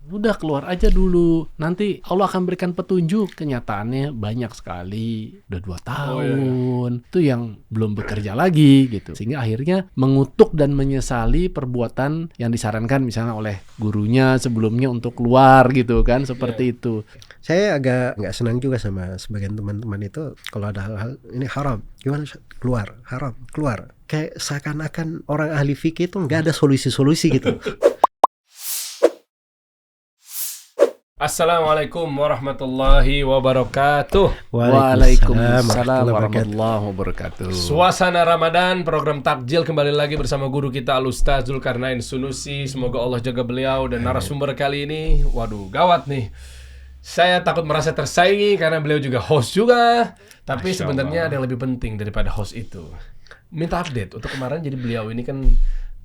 Udah keluar aja dulu. Nanti Allah akan berikan petunjuk. Kenyataannya banyak sekali. Udah 2 tahun. Itu yang belum bekerja lagi gitu. Sehingga akhirnya mengutuk dan menyesali perbuatan yang disarankan misalnya oleh gurunya sebelumnya untuk keluar gitu kan. Seperti itu. Saya agak nggak senang juga sama sebagian teman-teman itu kalau ada hal-hal ini haram. Gimana keluar? Haram, keluar. Kayak seakan-akan orang ahli fikih itu nggak ada solusi-solusi gitu. Assalamualaikum warahmatullahi wabarakatuh. Waalaikumsalam warahmatullahi wabarakatuh. Suasana Ramadan, program takjil kembali lagi bersama guru kita Al-Ustaz Zulkarnain Sunusi. Semoga Allah jaga beliau dan narasumber kali ini. Waduh, gawat nih. Saya takut merasa tersaingi karena beliau juga host juga. Tapi sebenarnya ada yang lebih penting daripada host itu. Minta update untuk kemarin, jadi beliau ini kan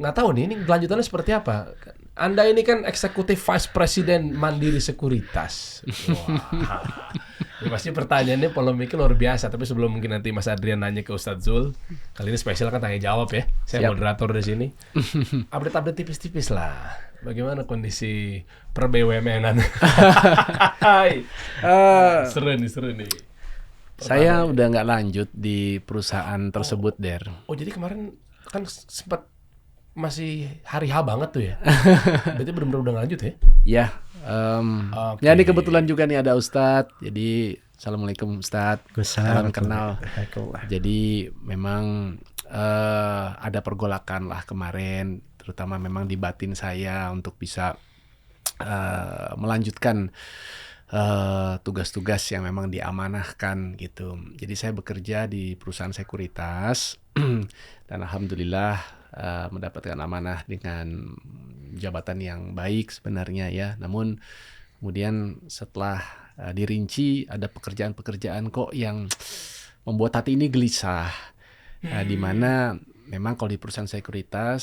nggak tahu nih ini kelanjutannya seperti apa. Anda ini kan eksekutif vice president Mandiri Sekuritas. Wah. Ya, pasti pertanyaannya polemiknya luar biasa. Tapi sebelum mungkin nanti Mas Adrian nanya ke Ustadz Zul, kali ini spesial kan tanya jawab ya. Saya moderator di sini. Update tipis-tipis lah. Bagaimana kondisi per BUMN-an? Seru nih. Saya udah nggak lanjut di perusahaan tersebut, Der. Oh, jadi kemarin kan sempat masih hari H banget tuh ya? Berarti benar-benar udah lanjut ya? Ya, ya ini kebetulan juga nih ada Ustadz. Jadi, Assalamualaikum Ustadz. Salam kenal. Jadi memang ada pergolakan lah kemarin, terutama memang di batin saya untuk bisa melanjutkan tugas-tugas yang memang diamanahkan gitu. Jadi saya bekerja di perusahaan sekuritas dan alhamdulillah mendapatkan amanah dengan jabatan yang baik sebenarnya ya. Namun kemudian setelah dirinci ada pekerjaan-pekerjaan kok yang membuat hati ini gelisah. Di mana memang kalau di perusahaan sekuritas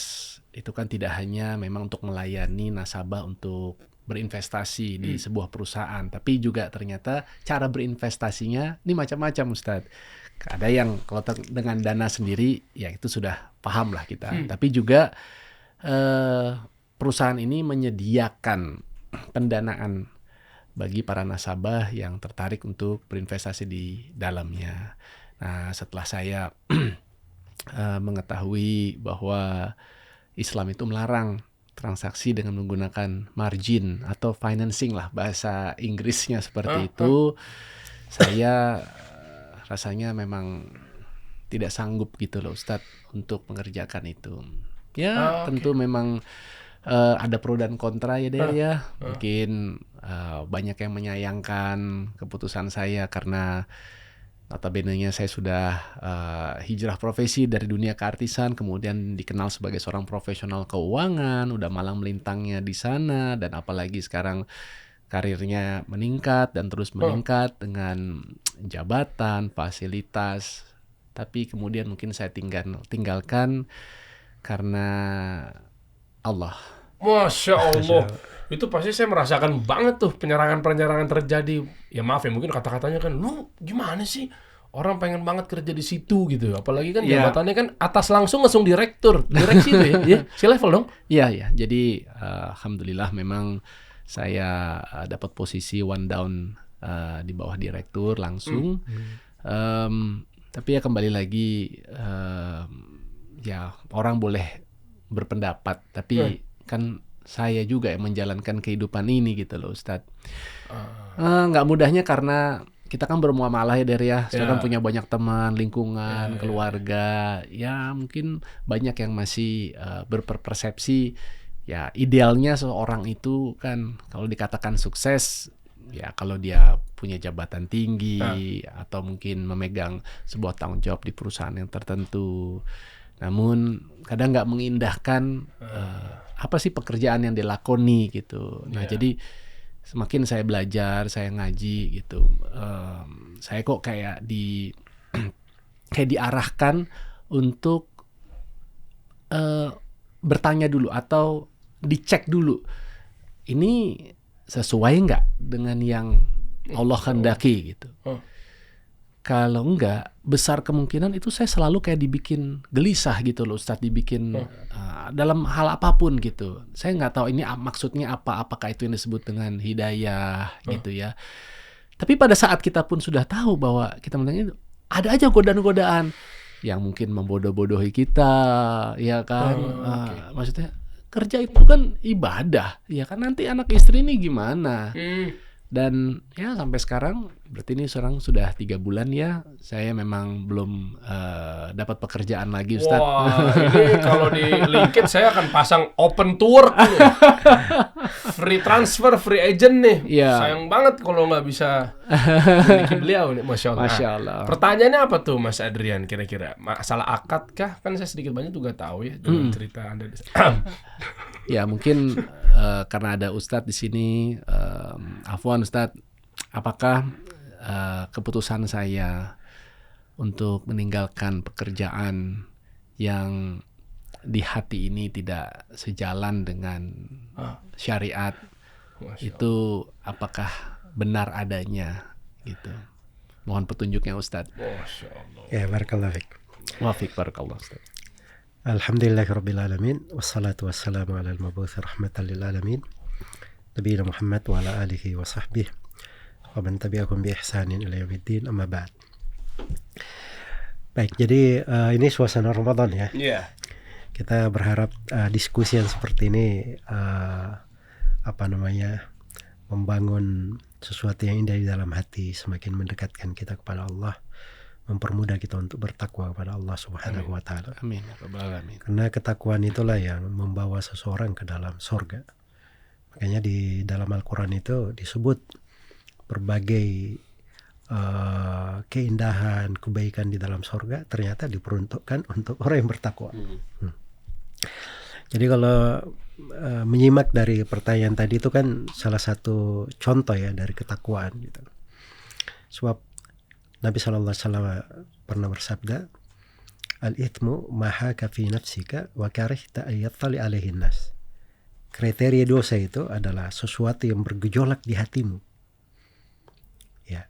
itu kan tidak hanya memang untuk melayani nasabah untuk berinvestasi di sebuah perusahaan, tapi juga ternyata cara berinvestasinya ini macam-macam, Ustadz. Ada yang kalau dengan dana sendiri ya itu sudah paham lah kita, tapi juga perusahaan ini menyediakan pendanaan bagi para nasabah yang tertarik untuk berinvestasi di dalamnya. Nah, setelah saya mengetahui bahwa Islam itu melarang transaksi dengan menggunakan margin atau financing lah bahasa Inggrisnya seperti itu, saya rasanya memang tidak sanggup gitu loh Ustadz untuk mengerjakan itu. Ya tentu memang ada pro dan kontra ya Der ya. Mungkin banyak yang menyayangkan keputusan saya karena notabene-nya saya sudah hijrah profesi dari dunia keartisan, kemudian dikenal sebagai seorang profesional keuangan, udah malang melintangnya di sana, dan apalagi sekarang karirnya meningkat dan terus meningkat dengan jabatan, fasilitas. Tapi kemudian mungkin saya tinggalkan karena Allah. Masya Allah. Itu pasti saya merasakan banget tuh penyerangan-penyerangan terjadi. Ya maaf ya, mungkin kata-katanya kan, lu gimana sih? Orang pengen banget kerja di situ gitu. Apalagi kan jabatannya kan atas langsung direktur. Direksi itu ya? Si level dong? Iya. Jadi alhamdulillah memang saya dapat posisi one down di bawah direktur langsung. Tapi ya kembali lagi, ya orang boleh berpendapat. Tapi kan saya juga yang menjalankan kehidupan ini gitu loh Ustadz. Nggak mudahnya karena kita kan bermuamalah ya Der ya. Saya kan punya banyak teman, lingkungan, keluarga. Ya mungkin banyak yang masih berpersepsi ya idealnya seorang itu kan kalau dikatakan sukses ya kalau dia punya jabatan tinggi atau mungkin memegang sebuah tanggung jawab di perusahaan yang tertentu. Namun kadang nggak mengindahkan apa sih pekerjaan yang dilakoni gitu. Nah jadi semakin saya belajar, saya ngaji gitu, saya kok kayak kayak diarahkan untuk bertanya dulu atau dicek dulu ini sesuai nggak dengan yang Allah kehendaki gitu. Kalau enggak, besar kemungkinan itu saya selalu kayak dibikin gelisah gitu loh Ustadz, dibikin dalam hal apapun gitu. Saya nggak tahu ini maksudnya apa, apakah itu yang disebut dengan hidayah gitu ya. Tapi pada saat kita pun sudah tahu bahwa kita mendengar ada aja godaan-godaan yang mungkin membodoh-bodohi kita, ya kan? Maksudnya kerja itu kan ibadah, ya kan? Nanti anak istri ini gimana? Dan ya sampai sekarang berarti ini sekarang sudah 3 bulan ya, saya memang belum dapat pekerjaan lagi Ustadz. Wah, ini kalau di LinkedIn saya akan pasang open to work nih. Free transfer, free agent nih. Iya. Sayang banget kalau nggak bisa memiliki beliau nih, Masya Allah. Masya Allah. Pertanyaannya apa tuh Mas Adrian kira-kira? Masalah akad kah? Kan saya sedikit banyak juga tahu ya dengan cerita Anda. Ya mungkin karena ada Ustadz di sini, Afwan Ustadz, apakah keputusan saya untuk meninggalkan pekerjaan yang di hati ini tidak sejalan dengan syariat itu apakah benar adanya gitu? Mohon petunjuknya Ustadz. Masya Allah. Ya, barakallahu fiik. Wafik barakallah Ustadz. Alhamdulillahirabbil alamin wassalatu wassalamu ala al-mab'uts rahmatan lil alamin nabiyina Muhammad wa ala alihi wa sahbihi wa man tabi'ahum bi ihsanin ila yaumiddin, amma ba'd. Baik, jadi ini suasana Ramadan ya. Iya. Kita berharap diskusi yang seperti ini membangun sesuatu yang indah di dalam hati, semakin mendekatkan kita kepada Allah, mempermudah kita untuk bertakwa kepada Allah Subhanahu wa taala. Amin. Amin. Karena ketakwaan itulah yang membawa seseorang ke dalam surga. Makanya di dalam Al-Qur'an itu disebut berbagai keindahan, kebaikan di dalam surga ternyata diperuntukkan untuk orang yang bertakwa. Jadi kalau menyimak dari pertanyaan tadi itu kan salah satu contoh ya dari ketakwaan gitu. Sebab Nabi SAW pernah bersabda, al-ithmu mahaka fi nafsika wa karihta ayyattali alaihi nas. Kriteria dosa itu adalah sesuatu yang bergejolak di hatimu, ya,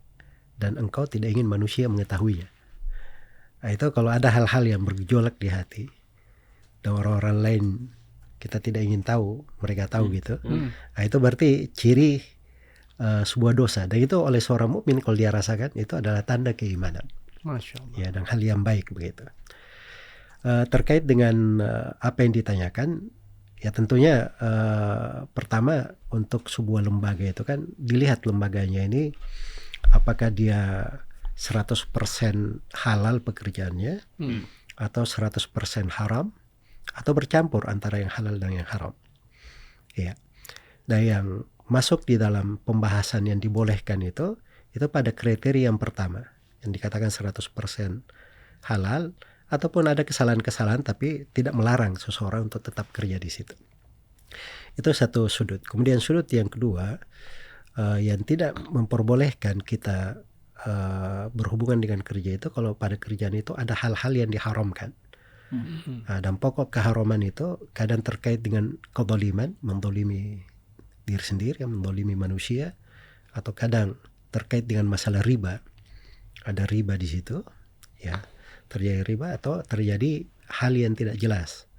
dan engkau tidak ingin manusia mengetahuinya. Nah, itu kalau ada hal-hal yang bergejolak di hati dan orang-orang lain kita tidak ingin tahu, mereka tahu gitu. Nah, itu berarti ciri sebuah dosa, dan itu oleh seorang mukmin kalau dia rasakan itu adalah tanda keimanan. Masya Allah. Ya, dan hal yang baik begitu. Terkait dengan apa yang ditanyakan, ya tentunya pertama untuk sebuah lembaga itu kan dilihat lembaganya ini apakah dia 100% halal pekerjaannya atau 100% haram atau bercampur antara yang halal dan yang haram. Ya. Dan yang masuk di dalam pembahasan yang dibolehkan itu pada kriteria yang pertama yang dikatakan 100% halal, ataupun ada kesalahan-kesalahan tapi tidak melarang seseorang untuk tetap kerja di situ. Itu satu sudut. Kemudian sudut yang kedua, yang tidak memperbolehkan kita berhubungan dengan kerja itu kalau pada kerjaan itu ada hal-hal yang diharamkan. Dan pokok keharaman itu kadang terkait dengan kezaliman, mendolimi diri sendiri, mendolimi manusia, atau kadang terkait dengan masalah riba. Ada riba di situ, ya, terjadi riba atau terjadi hal yang tidak jelas,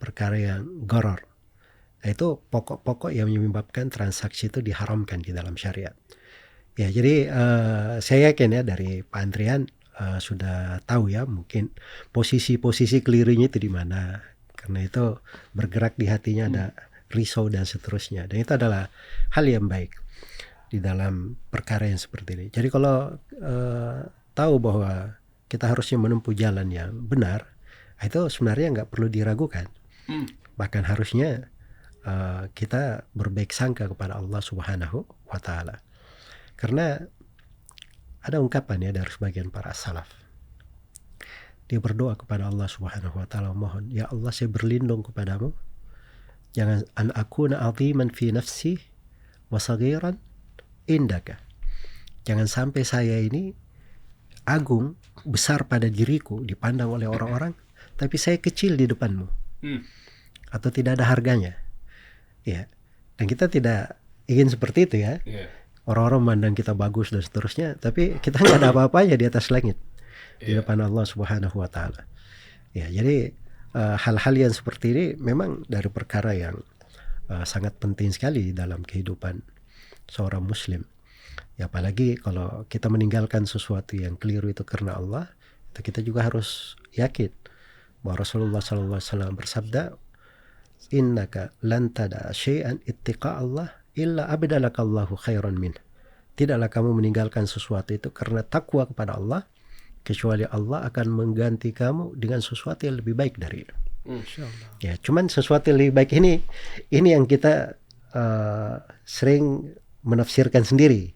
perkara yang gharar. Nah, itu pokok-pokok yang menyebabkan transaksi itu diharamkan di dalam syariat. Ya, jadi saya yakin ya dari Pak Andrian sudah tahu ya mungkin posisi-posisi kelirunya itu di mana. Karena itu bergerak di hatinya ada risau dan seterusnya, dan itu adalah hal yang baik di dalam perkara yang seperti ini. Jadi kalau tahu bahwa kita harusnya menempuh jalan yang benar, itu sebenarnya nggak perlu diragukan. Bahkan harusnya kita berbaik sangka kepada Allah Subhanahu wa taala. Karena ada ungkapan ya dari sebagian para salaf. Dia berdoa kepada Allah Subhanahu wa taala, mohon ya Allah saya berlindung kepadamu, jangan an akuna aziman fi nafsi wa saghiran indaka. Jangan sampai saya ini agung, besar pada diriku, dipandang oleh orang-orang, tapi saya kecil di depanmu. Atau tidak ada harganya. Ya. Dan kita tidak ingin seperti itu ya. Orang-orang memandang kita bagus dan seterusnya, tapi kita nggak ada apa-apanya di atas langit. di depan Allah Subhanahu wa taala. Ya, jadi hal-hal yang seperti ini memang dari perkara yang sangat penting sekali dalam kehidupan seorang muslim. Ya, apalagi kalau kita meninggalkan sesuatu yang keliru itu karena Allah, itu kita juga harus yakin bahwa Rasulullah SAW bersabda, innaka lan tada syai'an ittiqa Allah illa abdalakallahu khairan min. Tidaklah kamu meninggalkan sesuatu itu karena takwa kepada Allah, kecuali Allah akan mengganti kamu dengan sesuatu yang lebih baik dari itu. Ya, cuman sesuatu yang lebih baik ini yang kita sering menafsirkan sendiri.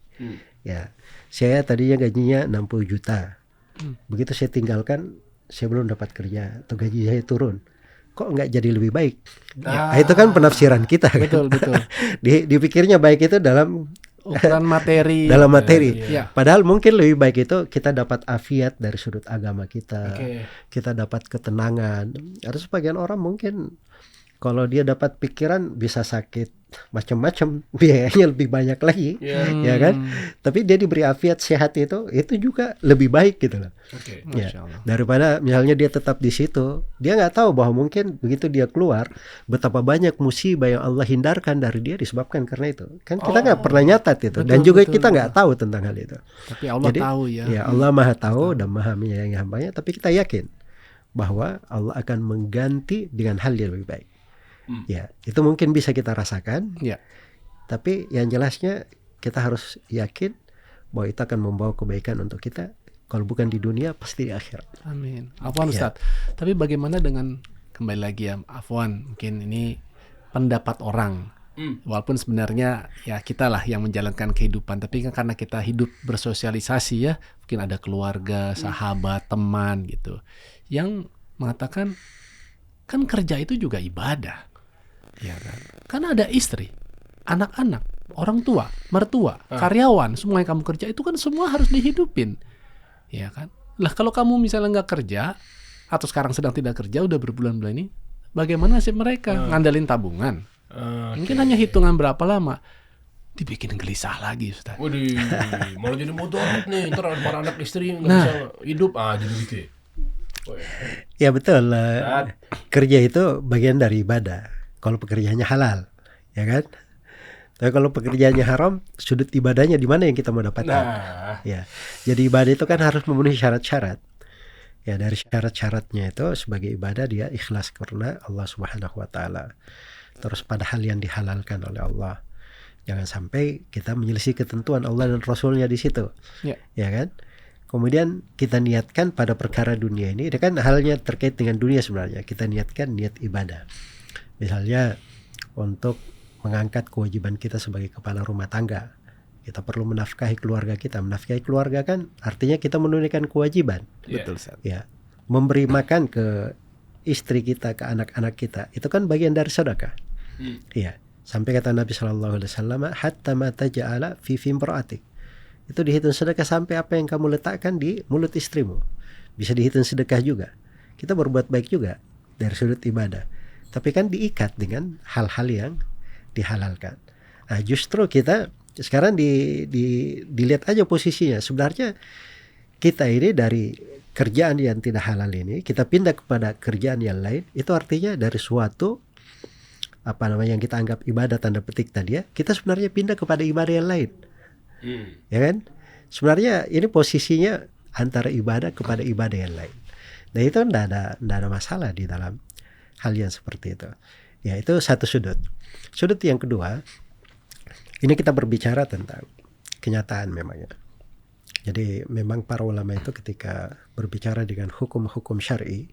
Ya, saya tadinya gajinya 60 juta. Begitu saya tinggalkan, saya belum dapat kerja atau gaji saya turun. Kok nggak jadi lebih baik? Ya, itu kan penafsiran kita. Betul, kan? betul. Dipikirnya baik itu dalam ukuran materi. Dalam materi. Ya. Padahal mungkin lebih baik itu kita dapat afiat dari sudut agama kita. Oke. Kita dapat ketenangan. Ada sebagian orang mungkin kalau dia dapat pikiran bisa sakit macam-macam, biayanya lebih banyak lagi, ya kan? Tapi dia diberi afiat sehat itu juga lebih baik gitu loh. Oke. Ya, Masya Allah. daripada misalnya dia tetap di situ, dia nggak tahu bahwa mungkin begitu dia keluar, betapa banyak musibah yang Allah hindarkan dari dia disebabkan karena itu. Kan kita nggak pernah nyatat itu, dan Betul, juga betul, kita nggak tahu tentang hal itu. Tapi Allah Jadi, tahu ya. Ya, Allah Maha tahu dan Maha menyayangi hambanya, tapi kita yakin bahwa Allah akan mengganti dengan hal yang lebih baik. Ya, itu mungkin bisa kita rasakan. Ya. Tapi yang jelasnya kita harus yakin bahwa itu akan membawa kebaikan untuk kita. Kalau bukan di dunia, pasti di akhirat. Amin. Afwan Ya. Ustadz. Tapi bagaimana dengan, kembali lagi ya, Afwan, mungkin ini pendapat orang. Walaupun sebenarnya ya kita lah yang menjalankan kehidupan, tapi kan karena kita hidup bersosialisasi ya, mungkin ada keluarga, sahabat, teman gitu, yang mengatakan kan kerja itu juga ibadah, ya kan? Kan ada istri, anak-anak, orang tua, mertua, karyawan, semua yang kamu kerja itu kan semua harus dihidupin, ya kan? Lah kalau kamu misalnya nggak kerja atau sekarang sedang tidak kerja udah berbulan-bulan ini, bagaimana sih mereka ngandalin tabungan? Mungkin hanya hitungan berapa lama, dibikin gelisah lagi, Ustaz. Waduh, malah jadi motor nih. Ntar para anak istri nggak bisa hidup, jadi gitu. Ya betul. Kerja itu bagian dari ibadah. Kalau pekerjaannya halal, ya kan? Tapi kalau pekerjaannya haram, sudut ibadahnya di mana yang kita mau dapatkan? Nah, Ya, jadi ibadah itu kan harus memenuhi syarat-syarat. Ya, dari syarat-syaratnya itu sebagai ibadah dia ikhlas karena Allah Subhanahu wa taala. Terus pada hal yang dihalalkan oleh Allah. Jangan sampai kita menyelisih ketentuan Allah dan Rasulnya di situ. Ya. Ya kan? Kemudian kita niatkan pada perkara dunia ini kan halnya terkait dengan dunia sebenarnya. Kita niatkan niat ibadah. Misalnya untuk mengangkat kewajiban kita sebagai kepala rumah tangga. Kita perlu menafkahi keluarga kita. Menafkahi keluarga kan artinya kita menunaikan kewajiban. Betul, Ustaz. Ya, memberi makan ke istri kita, ke anak-anak kita, itu kan bagian dari sedekah. Iya, sampai kata Nabi SAW, hatta ma taja'ala fi imra'atik. Itu dihitung sedekah sampai apa yang kamu letakkan di mulut istrimu. Bisa dihitung sedekah juga. Kita berbuat baik juga dari sudut ibadah. Tapi kan diikat dengan hal-hal yang dihalalkan. Nah, justru kita sekarang dilihat aja posisinya. Sebenarnya kita ini dari kerjaan yang tidak halal ini, kita pindah kepada kerjaan yang lain, itu artinya dari suatu yang kita anggap ibadah tanda petik tadi ya, kita sebenarnya pindah kepada ibadah yang lain. Ya kan? Sebenarnya ini posisinya antara ibadah kepada ibadah yang lain. Nah itu tidak ada masalah di dalam hal yang seperti itu. Ya itu satu sudut. Sudut yang kedua, ini kita berbicara tentang kenyataan memangnya. Jadi memang para ulama itu ketika berbicara dengan hukum-hukum syar'i,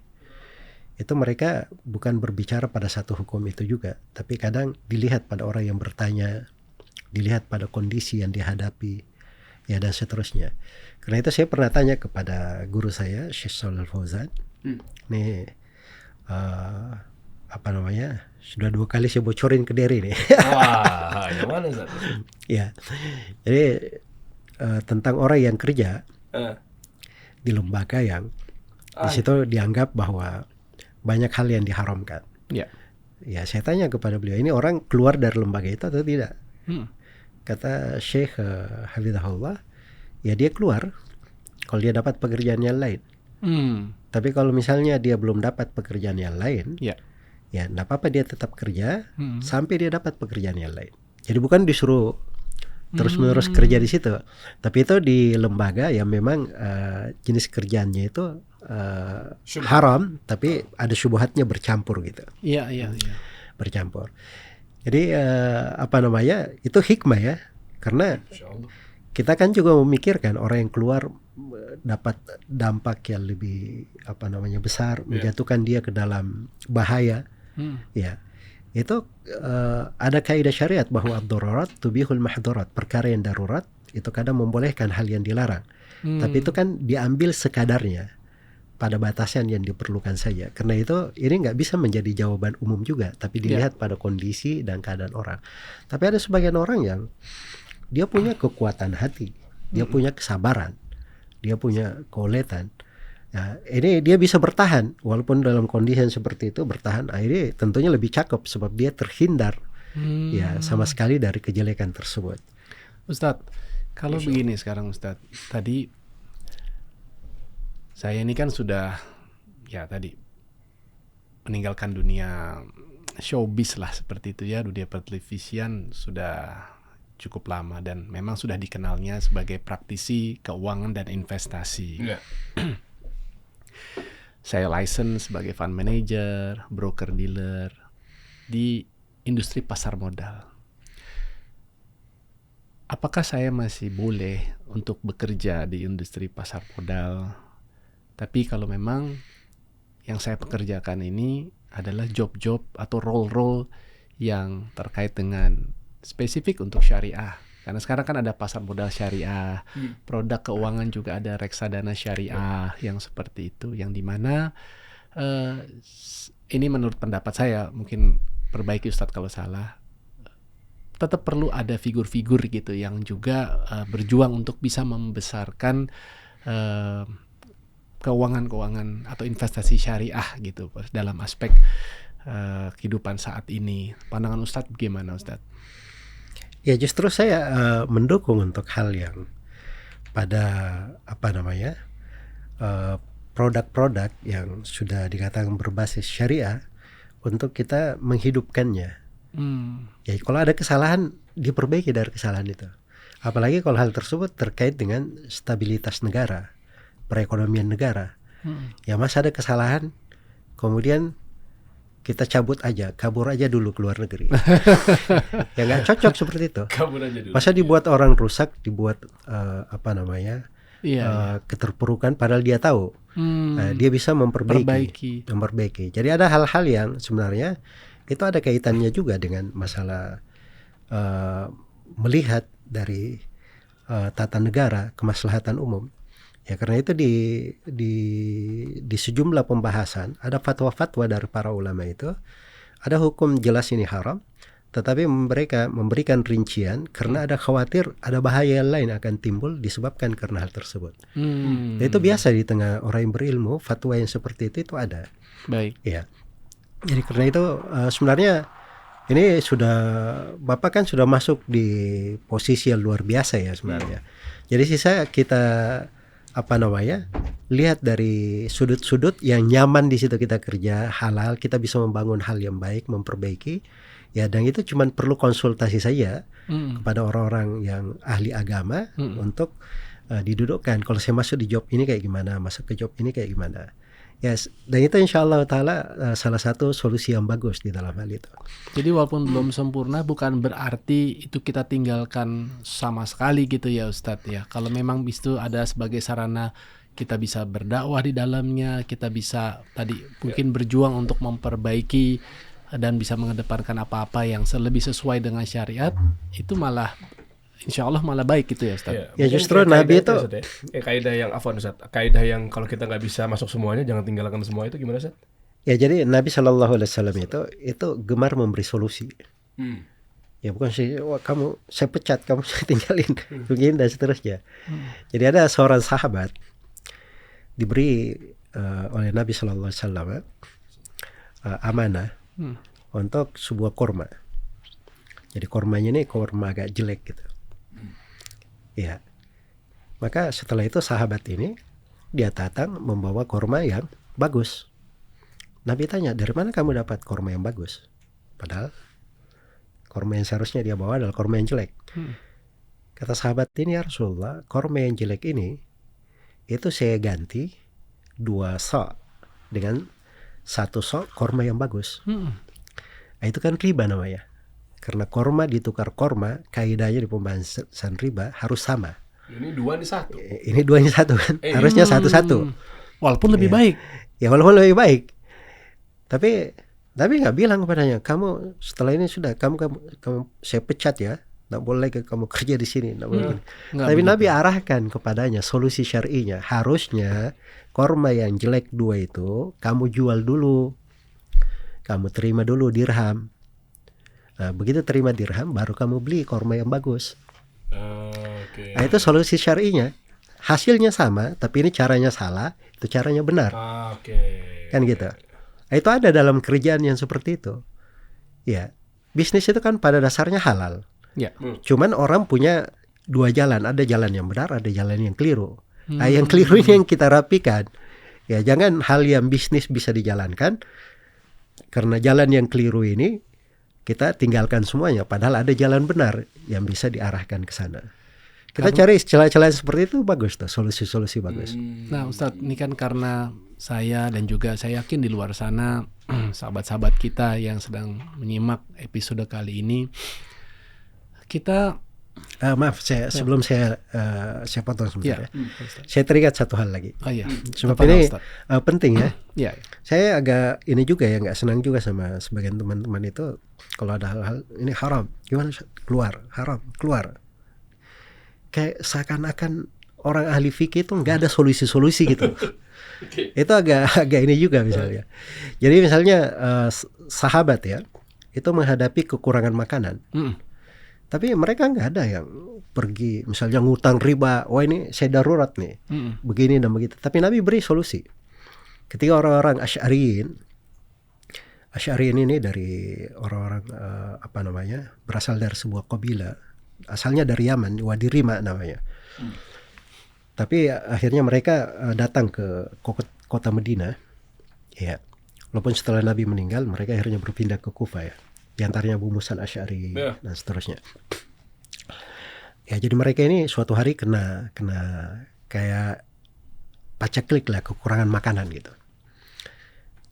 itu mereka bukan berbicara pada satu hukum itu juga, tapi kadang dilihat pada orang yang bertanya, dilihat pada kondisi yang dihadapi, ya dan seterusnya. Karena itu saya pernah tanya kepada guru saya, Syekh Shalal Fauzan, nih sudah 2 kali saya bocorin ke Dery nih. wah, yang mana Ustaz? Ya, jadi tentang orang yang kerja di lembaga yang di situ dianggap bahwa banyak hal yang diharamkan. Ya. Ya, saya tanya kepada beliau, ini orang keluar dari lembaga itu atau tidak? Kata Syekh Hafizahullah, ya dia keluar kalau dia dapat pekerjaan yang lain. Tapi kalau misalnya dia belum dapat pekerjaan yang lain, Ya. ya nggak apa-apa dia tetap kerja sampai dia dapat pekerjaan yang lain. Jadi bukan disuruh terus-menerus kerja di situ, tapi itu di lembaga yang memang jenis kerjaannya itu haram, tapi ada syubhatnya bercampur gitu, Iya, iya, iya. bercampur. Jadi apa namanya, itu hikmah ya, karena kita kan juga memikirkan orang yang keluar dapat dampak yang lebih apa namanya besar, menjatuhkan dia ke dalam bahaya. Ya, itu ada kaidah syariat bahwa ad-darurat tubihul mahdhurat, perkara yang darurat itu kadang membolehkan hal yang dilarang. Tapi itu kan diambil sekadarnya, pada batasan yang diperlukan saja. Karena itu ini nggak bisa menjadi jawaban umum juga, tapi dilihat pada kondisi dan keadaan orang. Tapi ada sebagian orang yang dia punya kekuatan hati, dia punya kesabaran, dia punya keuletan. Nah, ini dia bisa bertahan walaupun dalam kondisi yang seperti itu bertahan. Ini tentunya lebih cakep sebab dia terhindar ya sama sekali dari kejelekan tersebut. Ustadz, kalau begini sekarang Ustadz, tadi saya ini kan sudah ya tadi meninggalkan dunia showbiz lah seperti itu ya, dunia pertelevisian sudah cukup lama dan memang sudah dikenalnya sebagai praktisi keuangan dan investasi. Saya license sebagai fund manager, broker dealer di industri pasar modal. Apakah saya masih boleh untuk bekerja di industri pasar modal? Tapi kalau memang yang saya pekerjakan ini adalah job-job atau role-role yang terkait dengan spesifik untuk syariah. Karena sekarang kan ada pasar modal syariah, produk keuangan juga ada reksadana syariah yang seperti itu, yang dimana ini menurut pendapat saya, mungkin perbaiki Ustadz kalau salah, tetap perlu ada figur-figur gitu yang juga berjuang untuk bisa membesarkan keuangan-keuangan atau investasi syariah gitu dalam aspek kehidupan saat ini. Pandangan Ustadz bagaimana Ustadz? Ya justru saya mendukung untuk hal yang pada apa namanya produk-produk yang sudah dikatakan berbasis syariah untuk kita menghidupkannya. Ya kalau ada kesalahan diperbaiki dari kesalahan itu. Apalagi kalau hal tersebut terkait dengan stabilitas negara, perekonomian negara. Ya masa ada kesalahan, kemudian kita cabut aja, kabur aja dulu ke luar negeri. Ya nggak cocok seperti itu. Kabur aja dulu. Masa dibuat orang rusak, dibuat apa namanya keterpurukan, padahal dia tahu dia bisa memperbaiki. Jadi ada hal-hal yang sebenarnya itu ada kaitannya juga dengan masalah melihat dari tata negara, kemaslahatan umum. Ya karena itu di sejumlah pembahasan ada fatwa-fatwa dari para ulama itu, ada hukum jelas ini haram, tetapi mereka memberikan rincian karena ada khawatir ada bahaya lain akan timbul disebabkan karena hal tersebut. Dan itu biasa di tengah orang yang berilmu, fatwa yang seperti itu ada. Baik. Ya. Jadi karena itu sebenarnya ini sudah Bapak kan sudah masuk di posisi yang luar biasa ya sebenarnya. Jadi sisa kita apa namanya, lihat dari sudut-sudut yang nyaman di situ kita kerja, halal, kita bisa membangun hal yang baik, memperbaiki, ya dan itu cuma perlu konsultasi saja kepada orang-orang yang ahli agama untuk didudukkan. Kalau saya masuk di job ini kayak gimana, masuk ke job ini kayak gimana. Yes, dan itu insya Allah Ta'ala salah satu solusi yang bagus di dalam hal itu. Jadi walaupun belum sempurna bukan berarti itu kita tinggalkan sama sekali gitu ya Ustadz ya. Kalau memang itu ada sebagai sarana kita bisa berdakwah di dalamnya, kita bisa tadi mungkin berjuang untuk memperbaiki dan bisa mengedepankan apa-apa yang lebih sesuai dengan syariat, itu malah insya Allah malah baik gitu ya Ustaz. Ya justru Nabi itu kaidah yang afwan Ustaz, kaidah yang kalau kita nggak bisa masuk semuanya jangan tinggalkan semua, itu gimana Ustaz? Ya jadi Nabi SAW itu gemar memberi solusi. Ya bukan sih, wah kamu saya pecat, kamu saya tinggalin, begini dan seterusnya. Jadi ada seorang sahabat diberi oleh Nabi SAW amanah untuk sebuah korma. Jadi kormanya ini korma agak jelek gitu. Ya, maka setelah itu sahabat ini dia datang membawa kurma yang bagus. Nabi tanya, dari mana kamu dapat kurma yang bagus? Padahal kurma yang seharusnya dia bawa adalah kurma yang jelek. Kata sahabat ini, ya Rasulullah, kurma yang jelek ini itu saya ganti 2 sok dengan 1 sok kurma yang bagus. Nah, itu kan riba namanya. Karena kurma ditukar kurma, kaidahnya di pembahasan riba harus sama. Ini 2 ini 1. Ini 2 ini 1 kan. Harusnya 1-1. Walaupun lebih baik. Ya walaupun lebih baik. Tapi nggak bilang kepadanya, kamu setelah ini sudah kamu saya pecat ya. Nggak boleh kamu kerja di sini. Nggak boleh. Tapi begitu. Nabi arahkan kepadanya solusi syar'inya. Harusnya kurma yang jelek 2 itu kamu jual dulu. Kamu terima dulu dirham. Nah, begitu terima dirham baru kamu beli kurma yang bagus. Okay. Nah, itu solusi syar'inya. Hasilnya sama, tapi ini caranya salah, itu caranya benar. Kan gitu. Nah, itu ada dalam kerjaan yang seperti itu. Ya, bisnis itu kan pada dasarnya halal. Ya. Cuman orang punya 2 jalan, ada jalan yang benar, ada jalan yang keliru. Nah, yang keliru ini yang kita rapikan. Ya, jangan hal yang bisnis bisa dijalankan karena jalan yang keliru ini kita tinggalkan semuanya, padahal ada jalan benar yang bisa diarahkan ke sana. Kita cari celah-celah seperti itu, bagus tuh, solusi-solusi bagus. Nah Ustadz, ini kan karena saya dan juga saya yakin di luar sana sahabat-sahabat kita yang sedang menyimak episode kali ini, kita maaf, sebelum saya potong sebentar ya. Saya teringat satu hal lagi. Oh iya. Sebab ini penting ya. Ya. Saya agak ini juga ya, nggak senang juga sama sebagian teman-teman itu kalau ada hal-hal ini haram, gimana keluar, haram, keluar. Kayak seakan-akan orang ahli fikih itu nggak ada solusi-solusi gitu. Itu agak ini juga misalnya. Jadi misalnya sahabat ya, itu menghadapi kekurangan makanan. Tapi mereka nggak ada yang pergi misalnya ngutang riba, wah ini saya darurat nih, begini dan begitu. Tapi Nabi beri solusi. Ketika orang-orang Asy'ariyin ini dari orang-orang berasal dari sebuah kabilah, asalnya dari Yaman, Wadi Rima namanya. Tapi akhirnya mereka datang ke kota Madinah. Ya, walaupun setelah Nabi meninggal, mereka akhirnya berpindah ke Kufah ya. Di antaranya Abu Musa al-Asy'ari dan seterusnya. Ya, jadi mereka ini suatu hari kena kayak paceklik lah, kekurangan makanan gitu.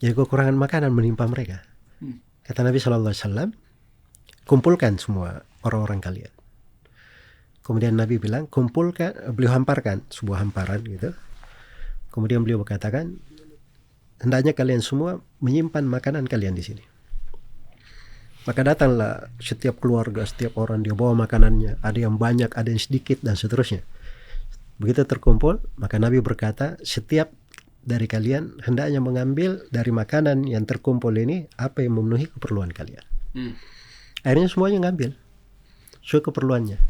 Jadi kekurangan makanan menimpa mereka. Kata Nabi SAW, kumpulkan semua orang-orang kalian. Kemudian Nabi bilang, beliau hamparkan sebuah hamparan gitu. Kemudian beliau berkatakan, hendaknya kalian semua menyimpan makanan kalian di sini. Maka datanglah setiap keluarga, setiap orang dia bawa makanannya. Ada yang banyak, ada yang sedikit dan seterusnya. Begitu terkumpul, maka Nabi berkata, setiap dari kalian hendaknya mengambil dari makanan yang terkumpul ini apa yang memenuhi keperluan kalian. Akhirnya semuanya ngambil sesuai keperluannya.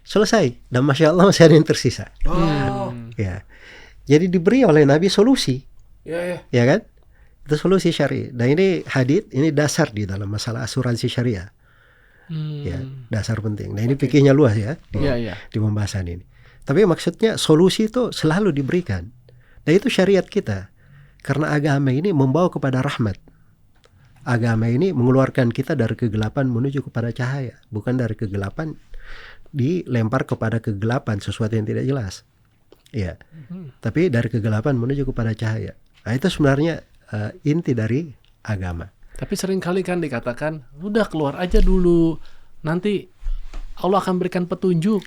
Selesai, dan Masya Allah masih ada yang tersisa. Ya, jadi diberi oleh Nabi solusi. Ya kan? Itu solusi syari. Dan ini hadits, ini dasar di dalam masalah asuransi syariah. Ya, dasar penting. Nah ini pikirnya luas ya di pembahasan ini. Tapi maksudnya solusi itu selalu diberikan. Dan itu syariat kita. Karena agama ini membawa kepada rahmat. Agama ini mengeluarkan kita dari kegelapan menuju kepada cahaya. Bukan dari kegelapan dilempar kepada kegelapan, sesuatu yang tidak jelas. Ya. Tapi dari kegelapan menuju kepada cahaya. Nah itu sebenarnya inti dari agama. Tapi seringkali kan dikatakan, udah keluar aja dulu, nanti Allah akan berikan petunjuk.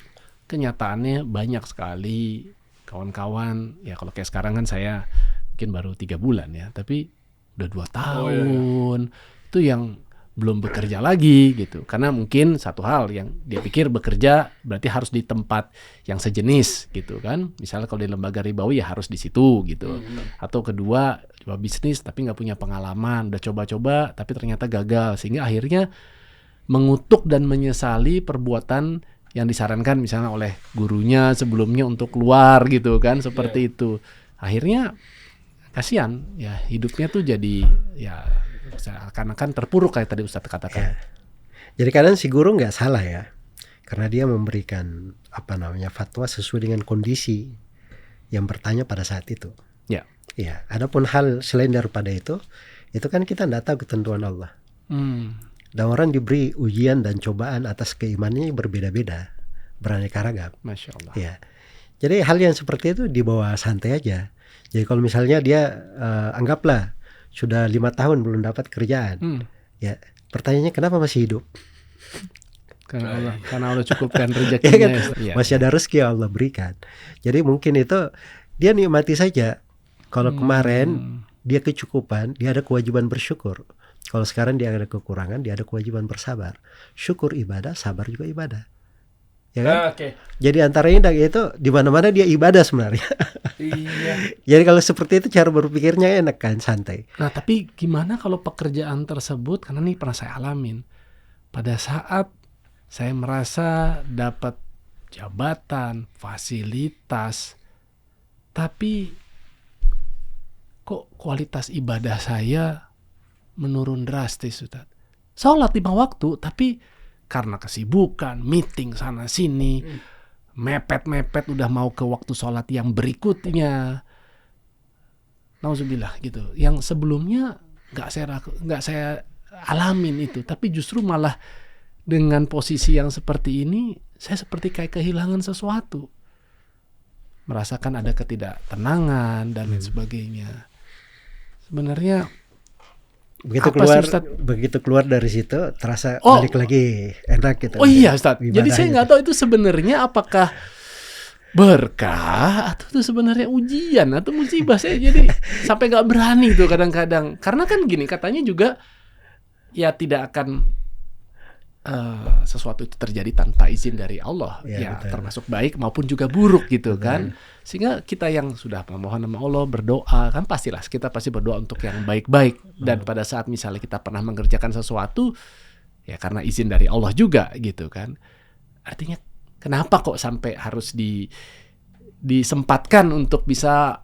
Kenyataannya banyak sekali kawan-kawan, ya kalau kayak sekarang kan saya mungkin baru 3 bulan ya, tapi udah 2 tahun, itu yang belum bekerja lagi gitu. Karena mungkin satu hal yang dia pikir bekerja berarti harus di tempat yang sejenis gitu kan. Misalnya kalau di lembaga ribawi ya harus di situ gitu. Atau kedua, coba bisnis tapi nggak punya pengalaman, udah coba-coba tapi ternyata gagal. Sehingga akhirnya mengutuk dan menyesali perbuatan yang disarankan misalnya oleh gurunya sebelumnya untuk keluar gitu kan, seperti itu. Akhirnya kasihan ya, hidupnya tuh jadi ya seakan-akan terpuruk kayak tadi Ustadz katakan. Ya. Jadi kadang si guru nggak salah ya, karena dia memberikan fatwa sesuai dengan kondisi yang bertanya pada saat itu. Ya. Ya, adapun hal selain daripada itu kan kita tidak tahu ketentuan Allah. Dan orang diberi ujian dan cobaan atas keimanannya yang berbeda-beda, beraneka ragam. Masya Allah. Ya. Jadi hal yang seperti itu dibawa santai aja. Jadi kalau misalnya dia anggaplah sudah 5 tahun belum dapat kerjaan, ya pertanyaannya kenapa masih hidup? Karena Allah cukupkan Ya rezekinya. kan? Ya. Masih ada rezeki yang Allah berikan. Jadi mungkin itu dia nikmati saja. Kalau kemarin dia kecukupan, dia ada kewajiban bersyukur. Kalau sekarang dia ada kekurangan, dia ada kewajiban bersabar. Syukur ibadah, sabar juga ibadah. Ya kan? Oke. Jadi antara ini itu di mana-mana dia ibadah sebenarnya. Iya. Jadi kalau seperti itu cara berpikirnya enak kan, santai. Nah, tapi gimana kalau pekerjaan tersebut, karena ini pernah saya alamin, pada saat saya merasa dapat jabatan, fasilitas, tapi kok kualitas ibadah saya menurun drastis, Ustaz. Sholat 5 waktu, tapi karena kesibukan, meeting sana sini, mepet-mepet udah mau ke waktu sholat yang berikutnya. Nauzubillah gitu. Yang sebelumnya nggak saya alamin itu, tapi justru malah dengan posisi yang seperti ini, saya seperti kayak kehilangan sesuatu, merasakan ada ketidaktenangan dan lain sebagainya. Sebenarnya begitu keluar dari situ terasa balik lagi enak gitu. Oh iya Ustaz. Jadi Ibadahnya saya nggak tahu itu sebenarnya apakah berkah atau itu sebenarnya ujian atau musibah. Saya jadi sampai nggak berani tuh kadang-kadang. Karena kan gini, katanya juga ya tidak akan sesuatu itu terjadi tanpa izin dari Allah, ya termasuk baik maupun juga buruk gitu kan. Sehingga kita yang sudah memohon sama Allah, berdoa, kan pastilah kita pasti berdoa untuk yang baik-baik. Dan pada saat misalnya kita pernah mengerjakan sesuatu, ya karena izin dari Allah juga gitu kan. Artinya kenapa kok sampai harus disempatkan untuk bisa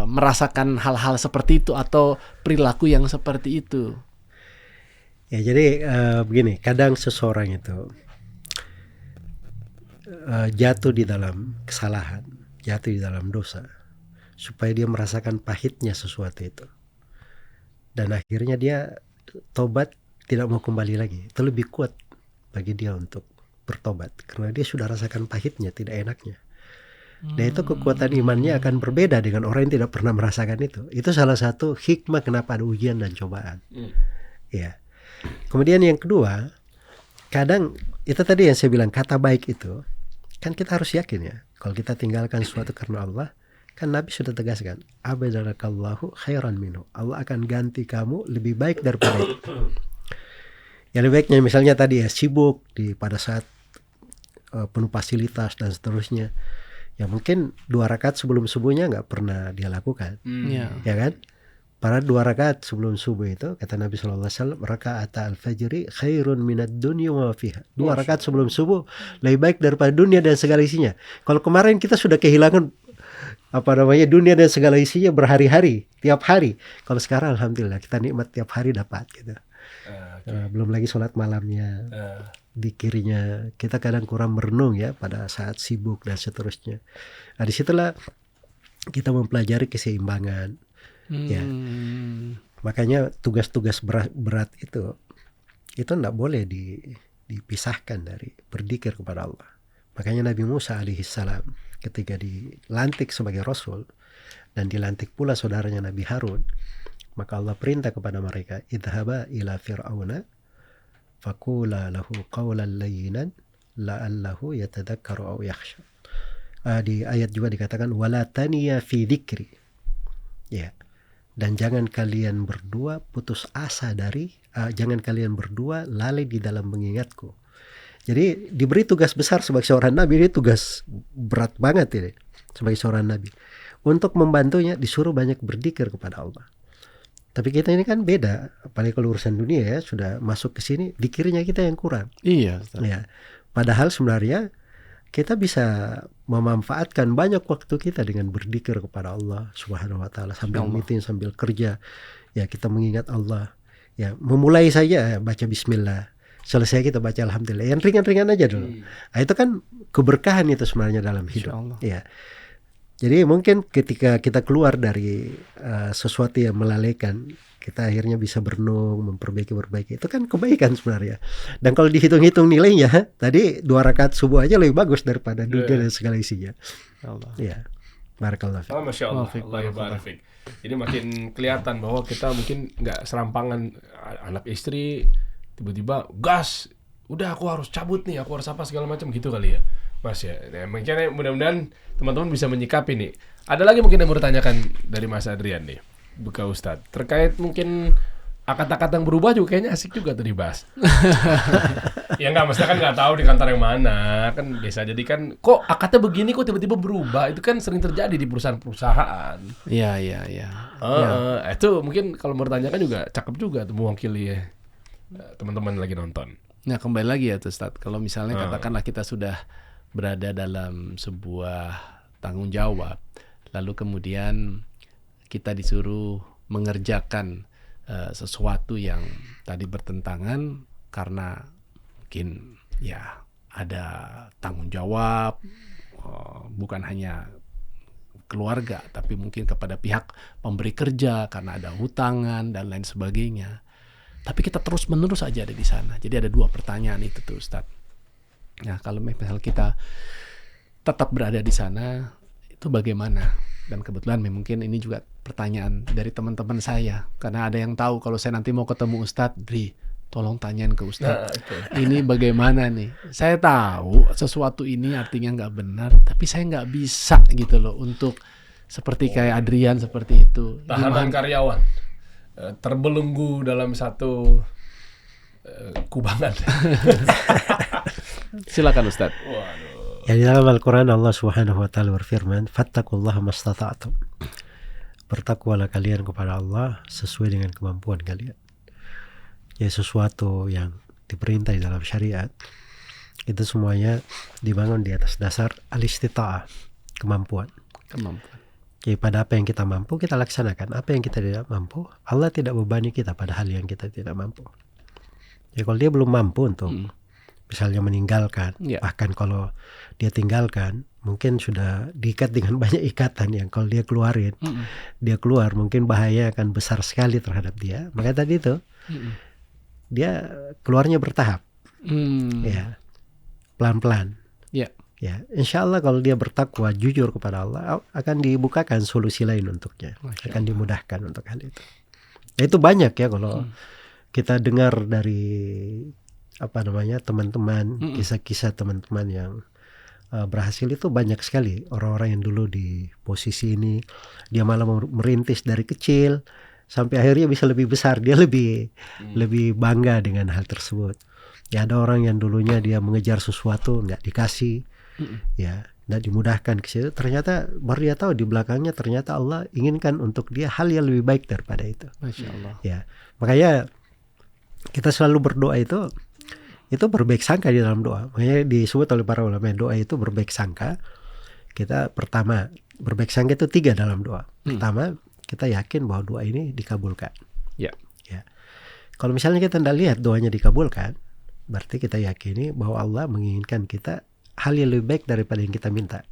merasakan hal-hal seperti itu atau perilaku yang seperti itu? Ya jadi begini, kadang seseorang itu jatuh di dalam kesalahan, jatuh di dalam dosa, supaya dia merasakan pahitnya sesuatu itu, dan akhirnya dia tobat, tidak mau kembali lagi. Itu lebih kuat bagi dia untuk bertobat, karena dia sudah rasakan pahitnya, tidak enaknya. Dan itu kekuatan imannya akan berbeda dengan orang yang tidak pernah merasakan itu. Itu salah satu hikmah kenapa ada ujian dan cobaan. Ya. Kemudian yang kedua, kadang itu tadi yang saya bilang, kata baik itu kan kita harus yakin ya, kalau kita tinggalkan sesuatu karena Allah, kan Nabi sudah tegaskan, abadalakallahu khairan minhu, Allah akan ganti kamu lebih baik daripada itu. Yang lebih baiknya misalnya tadi ya, sibuk pada saat penuh fasilitas dan seterusnya, ya mungkin 2 rakaat sebelum subuhnya nggak pernah dia lakukan, ya kan? Para 2 rakaat sebelum subuh itu, kata Nabi SAW, rakaat al-fajri khairun minad dunya wa fiha. 2 rakaat sebelum subuh lebih baik daripada dunia dan segala isinya. Kalau kemarin kita sudah kehilangan dunia dan segala isinya berhari-hari, tiap hari. Kalau sekarang alhamdulillah kita nikmat tiap hari dapat gitu. Belum lagi sholat malamnya, dikirinya. Kita kadang kurang merenung ya pada saat sibuk dan seterusnya. Nah, disitulah kita mempelajari keseimbangan. Ya, makanya tugas-tugas berat itu tidak boleh dipisahkan dari berzikir kepada Allah. Makanya Nabi Musa alaihissalam ketika dilantik sebagai Rasul dan dilantik pula saudaranya Nabi Harun, maka Allah perintah kepada mereka, idhaba ila fir'auna faqula lahu qawlan layyinan la'allahu yatadhakkaru aw yakhsha. Di ayat juga dikatakan wala taniya fi dzikri. Ya. Dan jangan kalian berdua putus asa jangan kalian berdua lalai di dalam mengingatku. Jadi diberi tugas besar sebagai seorang nabi, ini tugas berat banget ini sebagai seorang nabi. Untuk membantunya disuruh banyak berzikir kepada Allah. Tapi kita ini kan beda, apalagi kalau urusan dunia ya, sudah masuk ke sini, zikirnya kita yang kurang. Iya. Ya. Padahal sebenarnya kita bisa memanfaatkan banyak waktu kita dengan berzikir kepada Allah Subhanahu wa taala, sambil meeting, sambil kerja. Ya, kita mengingat Allah. Ya, memulai saja baca bismillah. Selesai kita baca alhamdulillah. Yang ringan-ringan aja dulu. Nah, itu kan keberkahan itu sebenarnya dalam hidup. Ya. Jadi mungkin ketika kita keluar dari sesuatu yang melalaikan, kita akhirnya bisa berenung, memperbaiki. Itu kan kebaikan sebenarnya. Dan kalau dihitung-hitung nilainya, tadi 2 rakaat subuh aja lebih bagus daripada dunia dan segala isinya. Allah. Ya, barakallah. Oh, Masya Allah, Wafik, Allah yabarik fik. Jadi makin kelihatan bahwa kita mungkin nggak serampangan anak istri tiba-tiba gas, udah aku harus cabut nih, aku harus apa segala macam gitu kali ya, Mas ya. Nah, makanya mudah-mudahan teman-teman bisa menyikapi nih. Ada lagi mungkin yang mau ditanyakan dari Mas Adrian nih, buka Ustadz, terkait mungkin akad-akad yang berubah juga kayaknya asik juga tuh dibahas. Ya nggak, maksudnya kan nggak tahu di kantor yang mana, kan biasa jadi kan kok akadnya begini kok tiba-tiba berubah, itu kan sering terjadi di perusahaan-perusahaan. Iya. Itu mungkin kalau mau ditanyakan juga cakep juga tuh mewakili ya, teman-teman lagi nonton. Nah, kembali lagi ya tuh Ustadz, kalau misalnya katakanlah kita sudah berada dalam sebuah tanggung jawab, lalu kemudian kita disuruh mengerjakan sesuatu yang tadi bertentangan karena mungkin ya ada tanggung jawab, bukan hanya keluarga tapi mungkin kepada pihak pemberi kerja karena ada hutangan dan lain sebagainya. Tapi kita terus menerus aja ada di sana. Jadi ada 2 pertanyaan itu tuh Ustadz. Nah, kalau misal kita tetap berada di sana, itu bagaimana? Dan kebetulan mungkin ini juga pertanyaan dari teman-teman saya. Karena ada yang tahu kalau saya nanti mau ketemu Ustadz, Bri, tolong tanyain ke Ustadz. Ini bagaimana nih? Saya tahu sesuatu ini artinya nggak benar, tapi saya nggak bisa gitu loh untuk seperti kayak Adrian seperti itu. Tahanan karyawan terbelenggu dalam satu kubangan. Silakan Ustadz. Waduh. Ya, di dalam Al-Quran Allah Subhanahu wa Ta'ala berfirman, fattaqullaha mastata'tum. Bertakwalah kalian kepada Allah sesuai dengan kemampuan kalian. Ya, sesuatu yang diperintah di dalam syariat itu semuanya dibangun di atas dasar al-istita'ah, kemampuan. Jadi pada apa yang kita mampu kita laksanakan, apa yang kita tidak mampu Allah tidak bebani kita pada hal yang kita tidak mampu. Ya, kalau dia belum mampu untuk misalnya meninggalkan, bahkan kalau dia tinggalkan mungkin sudah diikat dengan banyak ikatan yang kalau dia keluarin, dia keluar mungkin bahaya akan besar sekali terhadap dia. Maka tadi itu dia keluarnya bertahap, ya, pelan-pelan. Ya, insya Allah kalau dia bertakwa jujur kepada Allah akan dibukakan solusi lain untuknya, akan dimudahkan untuk hal itu. Ya, itu banyak ya kalau kita dengar dari teman-teman, kisah-kisah teman-teman yang berhasil itu banyak sekali. Orang-orang yang dulu di posisi ini dia malah merintis dari kecil sampai akhirnya bisa lebih besar, dia lebih bangga dengan hal tersebut. Ya, ada orang yang dulunya dia mengejar sesuatu nggak dikasih, ya, nggak dimudahkan ke situ. Ternyata baru dia tahu di belakangnya ternyata Allah inginkan untuk dia hal yang lebih baik daripada itu. Masya Allah. Ya, makanya kita selalu berdoa itu berbaik sangka di dalam doa. Makanya disebut oleh para ulama doa itu berbaik sangka. Kita pertama berbaik sangka itu 3 dalam doa. Pertama, kita yakin bahwa doa ini dikabulkan. Ya. Kalau misalnya kita tidak lihat doanya dikabulkan, berarti kita yakini bahwa Allah menginginkan kita hal yang lebih baik daripada yang kita minta.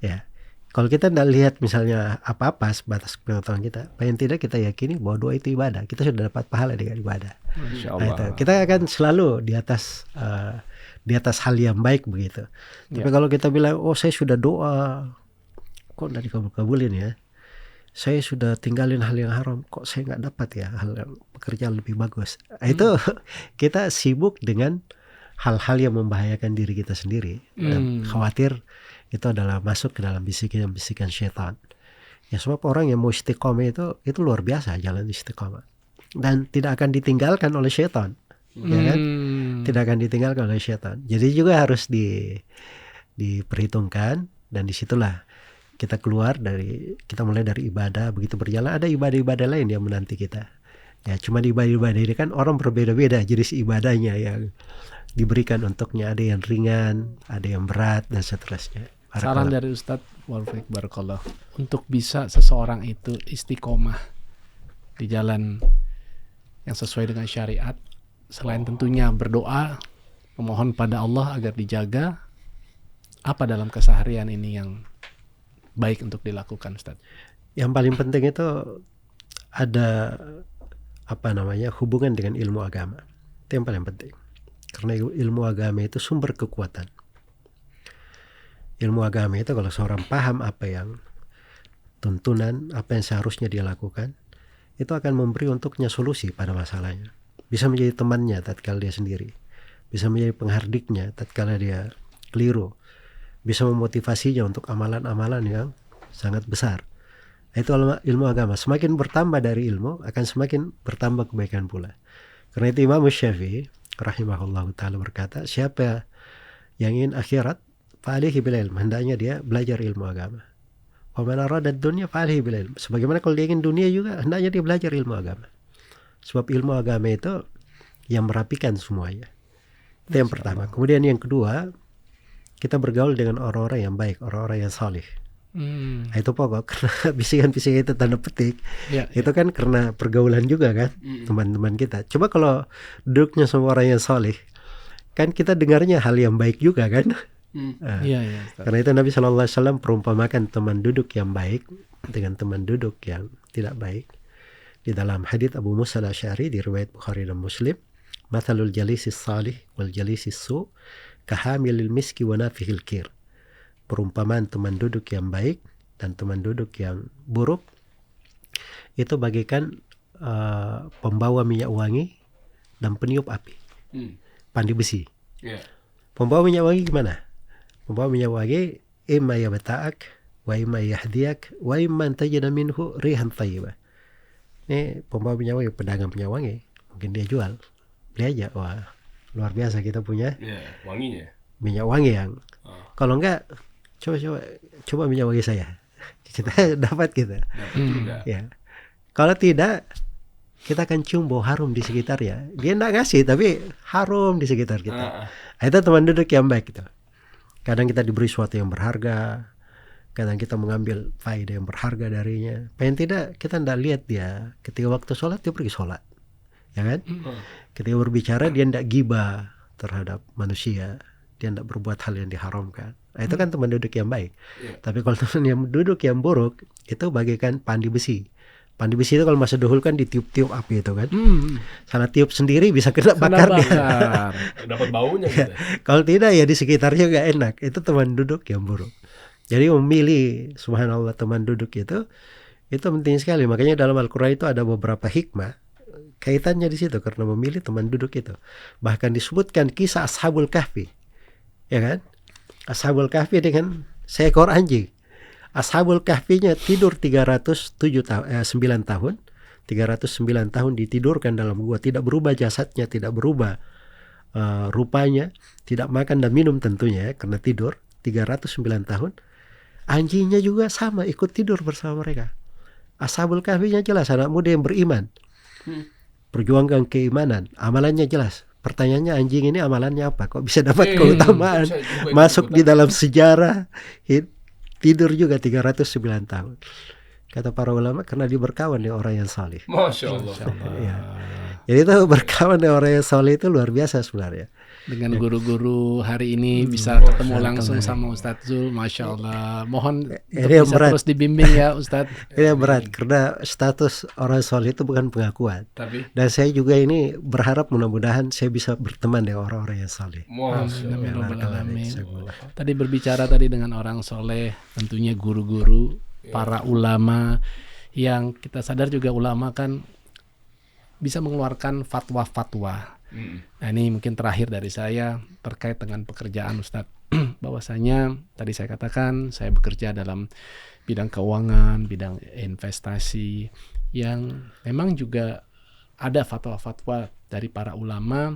Ya. Kalau kita tidak lihat misalnya apa-apa sebatas pengetahuan kita, paling tidak kita yakini bahwa doa itu ibadah. Kita sudah dapat pahala dengan ibadah. Masya Allah. Nah, kita akan selalu di atas hal yang baik begitu. Tapi kalau kita bilang, oh saya sudah doa, kok tidak dikabul-kabulin ya? Saya sudah tinggalin hal yang haram, kok saya nggak dapat ya hal yang pekerjaan lebih bagus. Itu kita sibuk dengan hal-hal yang membahayakan diri kita sendiri. Dan khawatir itu adalah masuk ke dalam bisikan-bisikan syaitan. Ya, sebab orang yang mau istiqomah itu luar biasa jalan istiqomah. Dan tidak akan ditinggalkan oleh syaitan. Ya kan? Tidak akan ditinggalkan oleh syaitan. Jadi juga harus diperhitungkan, dan disitulah kita mulai dari ibadah. Begitu berjalan ada ibadah-ibadah lain yang menanti kita. Ya, cuma di ibadah-ibadah ini kan orang berbeda-beda jenis ibadahnya yang diberikan untuknya, ada yang ringan, ada yang berat dan seterusnya. Saran dari Ustadz Wafik Barakallah untuk bisa seseorang itu istiqomah di jalan yang sesuai dengan syariat, selain tentunya berdoa, memohon pada Allah agar dijaga, apa dalam keseharian ini yang baik untuk dilakukan, Ustaz? Yang paling penting itu ada hubungan dengan ilmu agama. Itu yang paling penting. Karena ilmu agama itu sumber kekuatan. Ilmu agama itu kalau seorang paham apa yang tuntunan, apa yang seharusnya dia lakukan, itu akan memberi untuknya solusi pada masalahnya. Bisa menjadi temannya tatkala dia sendiri, bisa menjadi penghardiknya tatkala dia keliru, bisa memotivasinya untuk amalan-amalan yang sangat besar. Itu ilmu agama. Semakin bertambah dari ilmu, akan semakin bertambah kebaikan pula. Karena itu Imam Syafi'i rahimahullah ta'ala berkata, siapa yang ingin akhirat, fa'alihi bil ilm, hendaknya dia belajar ilmu agama. Wa man arada dunya fa'alihi bil ilm. Sebagaimana kalau dia ingin dunia juga, hendaknya dia belajar ilmu agama. Sebab ilmu agama itu yang merapikan semuanya. Itu yang pertama. Kemudian yang kedua, kita bergaul dengan orang-orang yang baik, orang-orang yang salih. Nah, itu pokok. Karena bisikan-bisikan itu tanda petik, itu kan karena pergaulan juga kan, teman-teman kita. Coba kalau duduknya sama orang yang salih, kan kita dengarnya hal yang baik juga kan. Karena itu Nabi SAW perumpamakan teman duduk yang baik dengan teman duduk yang tidak baik. Di dalam hadits Abu Musa al-Asy'ari di riwayat Bukhari dan Muslim, mathalul jalisis salih wal jalisis su kahamilil miski wa nafihil kir. Perumpamaan teman duduk yang baik dan teman duduk yang buruk itu bagaikan pembawa minyak wangi dan peniup api, pandi besi. Pembawa minyak wangi gimana? Pembawa minyak wangi imma yabta'ak wa imma yahdiyak wa imma tajida minhu rihan thayyibah. Ini pembawa minyak wangi, pedagang minyak wangi, mungkin dia jual, beli aja. Wah, luar biasa kita punya wanginya, minyak wangi yang kalau enggak coba minyak wangi saya, kita dapat kita. Ya. Kalau tidak, kita akan cium bau harum di sekitarnya. Dia enggak ngasih tapi harum di sekitar kita. Itu teman duduk yang baik itu. Kadang kita diberi sesuatu yang berharga, kadang kita mengambil faedah yang berharga darinya. Pengen tidak, kita enggak lihat dia ketika waktu sholat dia pergi sholat, ya kan? Ketika berbicara dia enggak gibah terhadap manusia, dia enggak berbuat hal yang diharamkan. Nah, itu kan teman duduk yang baik. Tapi kalau teman yang duduk yang buruk, itu bagaikan pandi besi. Pandi besi itu kalau masa dahulu kan ditiup-tiup api itu kan. Salah tiup sendiri bisa kena bakar dia. Dapat baunya gitu. Kalau tidak ya di sekitarnya gak enak. Itu teman duduk yang buruk. Jadi memilih subhanallah teman duduk itu penting sekali. Makanya dalam Al-Quran itu ada beberapa hikmah kaitannya di situ karena memilih teman duduk itu. Bahkan disebutkan kisah Ashabul Kahfi. Ya kan? Ashabul Kahfi dengan seekor anjing. Ashabul Kahfinya tidur 309 tahun. 309 tahun ditidurkan dalam gua, tidak berubah jasadnya, tidak berubah rupanya, tidak makan dan minum tentunya ya, karena tidur 309 tahun. Anjingnya juga sama, ikut tidur bersama mereka. Ashabul Kahfinya jelas anak muda yang beriman. Perjuangkan keimanan, amalannya jelas. Pertanyaannya, anjing ini amalannya apa? Kok bisa dapat keutamaan? Masuk di dalam sejarah, tidur juga 309 tahun. Kata para ulama, karena dia berkawan dengan orang yang salih. Masya Allah. Ya. Jadi itu berkawan dengan orang yang salih itu luar biasa sebenarnya. Dengan guru-guru hari ini bisa ketemu langsung sama Ustadz Zul, Masya Allah. Mohon bisa berat. Terus dibimbing ya Ustadz. Ini berat karena status orang soleh itu bukan pengakuan. Dan saya juga ini berharap mudah-mudahan saya bisa berteman dengan orang-orang yang soleh. Tadi berbicara tadi dengan orang soleh, tentunya guru-guru, para ulama yang kita sadar juga ulama kan bisa mengeluarkan fatwa-fatwa. Nah ini mungkin terakhir dari saya terkait dengan pekerjaan Ustadz. Bahwasanya tadi saya katakan saya bekerja dalam bidang keuangan, bidang investasi yang memang juga ada fatwa-fatwa dari para ulama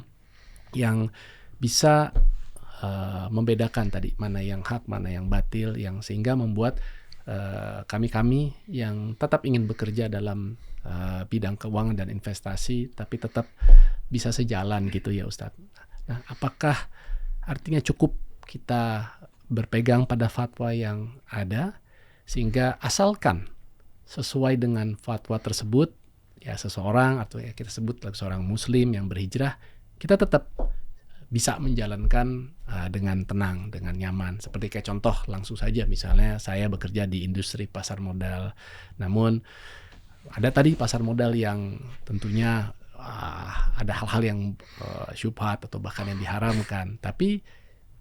yang bisa membedakan tadi mana yang hak, mana yang batil, yang sehingga membuat kami-kami yang tetap ingin bekerja dalam bidang keuangan dan investasi tapi tetap bisa sejalan gitu ya Ustadz. Nah, apakah artinya cukup kita berpegang pada fatwa yang ada sehingga asalkan sesuai dengan fatwa tersebut ya seseorang atau ya kita sebut seorang muslim yang berhijrah, kita tetap bisa menjalankan dengan tenang, dengan nyaman. Seperti kayak contoh langsung saja, misalnya saya bekerja di industri pasar modal. Namun ada tadi pasar modal yang tentunya ada hal-hal yang syubhat atau bahkan yang diharamkan. Tapi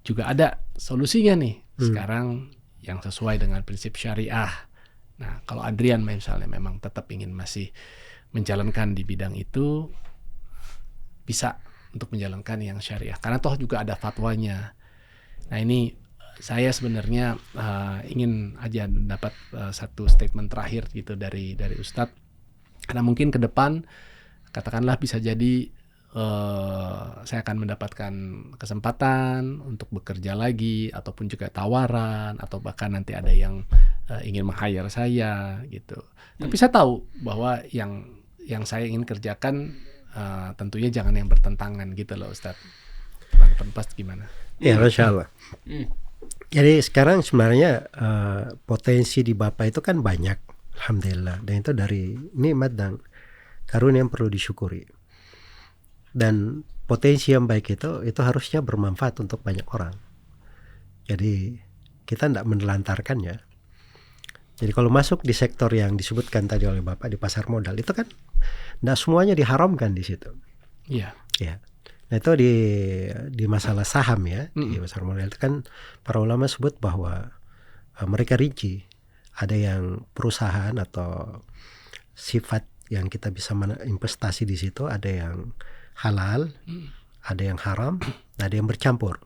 juga ada solusinya nih sekarang yang sesuai dengan prinsip syariah. Nah, kalau Adrian misalnya memang tetap ingin masih menjalankan di bidang itu, bisa untuk menjalankan yang syariah, karena toh juga ada fatwanya. Nah, ini saya sebenarnya ingin aja dapat satu statement terakhir gitu dari Ustadz, karena mungkin ke depan katakanlah bisa jadi saya akan mendapatkan kesempatan untuk bekerja lagi, ataupun juga tawaran, atau bahkan nanti ada yang ingin meng-hire saya gitu. Tapi saya tahu bahwa yang saya ingin kerjakan tentunya jangan yang bertentangan gitu loh, Ustadz. Tanggapan Pas gimana? Ya, Masya Allah. Jadi sekarang sebenarnya potensi di Bapak itu kan banyak, alhamdulillah. Dan itu dari nikmat dan karunia yang perlu disyukuri. Dan potensi yang baik itu harusnya bermanfaat untuk banyak orang. Jadi kita tidak menelantarkannya. Jadi kalau masuk di sektor yang disebutkan tadi oleh Bapak di pasar modal, itu kan tidak semuanya diharamkan di situ. Iya. Ya. Nah, itu di masalah saham ya, di pasar modal itu kan para ulama sebut bahwa mereka rinci. Ada yang perusahaan atau sifat yang kita bisa investasi di situ, ada yang halal, ada yang haram, ada yang bercampur.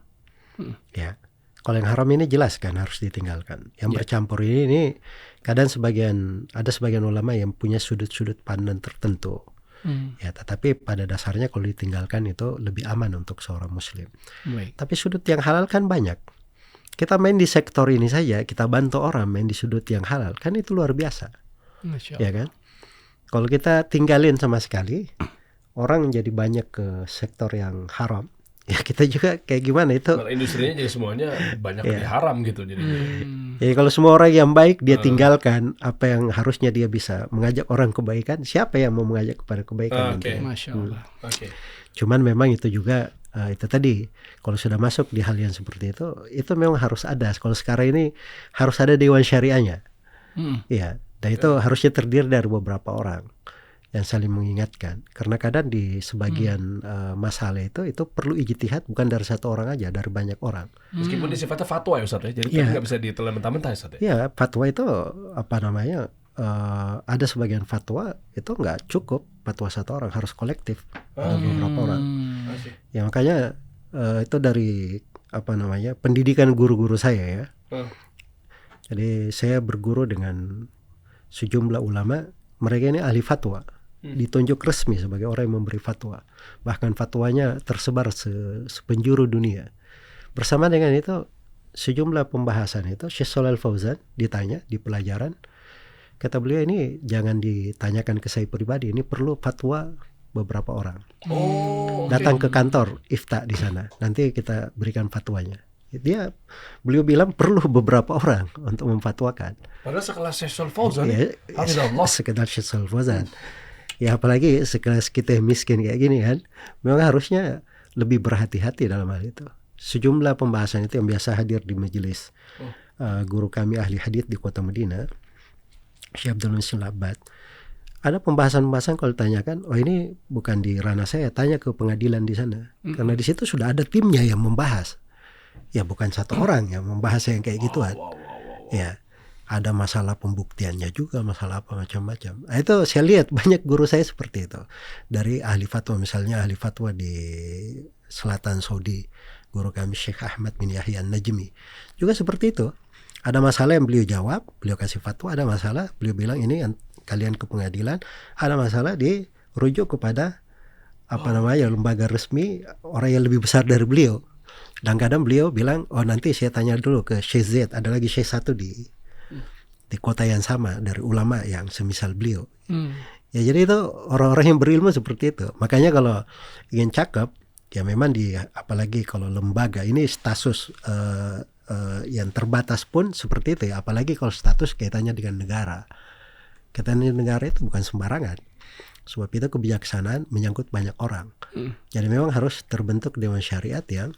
Ya. Kalau yang haram ini jelas kan harus ditinggalkan. Yang bercampur ini kadang ada sebagian ulama yang punya sudut-sudut pandang tertentu. Ya, tetapi pada dasarnya kalau ditinggalkan itu lebih aman untuk seorang muslim. Tapi sudut yang halal kan banyak. Kita main di sektor ini saja, kita bantu orang main di sudut yang halal, kan itu luar biasa. Ya kan? Kalau kita tinggalin sama sekali, orang jadi banyak ke sektor yang haram. Ya kita juga kayak gimana itu. Malah industrinya jadi semuanya banyak yang haram gitu jadinya. Jadi kalau semua orang yang baik dia tinggalkan apa yang harusnya dia bisa mengajak orang kebaikan, siapa yang mau mengajak kepada kebaikan? Masya Allah. Cuman memang itu juga itu tadi kalau sudah masuk di hal yang seperti itu memang harus ada. Kalau sekarang ini harus ada dewan syariahnya. Ya, dan itu harusnya terdiri dari beberapa orang yang saling mengingatkan, karena kadang di sebagian masalah itu perlu ijtihad bukan dari satu orang aja, dari banyak orang. Meskipun di sifatnya fatwa ya Ustaz ya, jadi nggak bisa ditelan mentah-mentah Ustaz ya. Iya, fatwa itu ada sebagian fatwa itu nggak cukup fatwa satu orang, harus kolektif ada beberapa orang. Ya makanya itu dari pendidikan guru-guru saya ya. Jadi saya berguru dengan sejumlah ulama, mereka ini ahli fatwa. Ditunjuk resmi sebagai orang yang memberi fatwa. Bahkan fatwanya tersebar sepenjuru dunia. Bersama dengan itu, sejumlah pembahasan itu, Syekh Shalal Fauzan ditanya di pelajaran, kata beliau ini jangan ditanyakan ke saya pribadi, ini perlu fatwa beberapa orang. Datang ke kantor Ifta di sana, nanti kita berikan fatwanya. Beliau bilang perlu beberapa orang untuk memfatwakan. Padahal sekelas Syekh Shalal Fauzan, sekedar Syekh Shalal Fauzan. Ya apalagi sekelas kita yang miskin kayak gini kan, memang harusnya lebih berhati-hati dalam hal itu. Sejumlah pembahasan itu yang biasa hadir di majelis guru kami ahli hadits di kota Madinah, Syekh Abdul Muhsin Al-Abbad. Ada pembahasan-pembahasan kalau ditanyakan, ini bukan di ranah saya, tanya ke pengadilan di sana. Karena di situ sudah ada timnya yang membahas. Ya bukan satu orang yang membahas yang kayak gituan. Ya. Ada masalah pembuktiannya juga, masalah apa macam-macam. Nah, itu saya lihat banyak guru saya seperti itu. Dari ahli fatwa, misalnya ahli fatwa di selatan Saudi, guru kami Syekh Ahmad bin Yahya An-Najmi. Juga seperti itu. Ada masalah yang beliau jawab, beliau kasih fatwa, ada masalah, beliau bilang ini kalian ke pengadilan, ada masalah dirujuk kepada lembaga resmi, orang yang lebih besar dari beliau. Dan kadang beliau bilang, nanti saya tanya dulu ke Syekh Z, ada lagi Syekh satu di kota yang sama dari ulama yang semisal beliau. Ya jadi itu orang-orang yang berilmu seperti itu. Makanya kalau ingin cakep, ya memang apalagi kalau lembaga ini status yang terbatas pun seperti itu ya. Apalagi kalau status kaitannya dengan negara. Kaitannya dengan negara itu bukan sembarangan. Sebab itu kebijaksanaan menyangkut banyak orang. Jadi memang harus terbentuk dewan syariat yang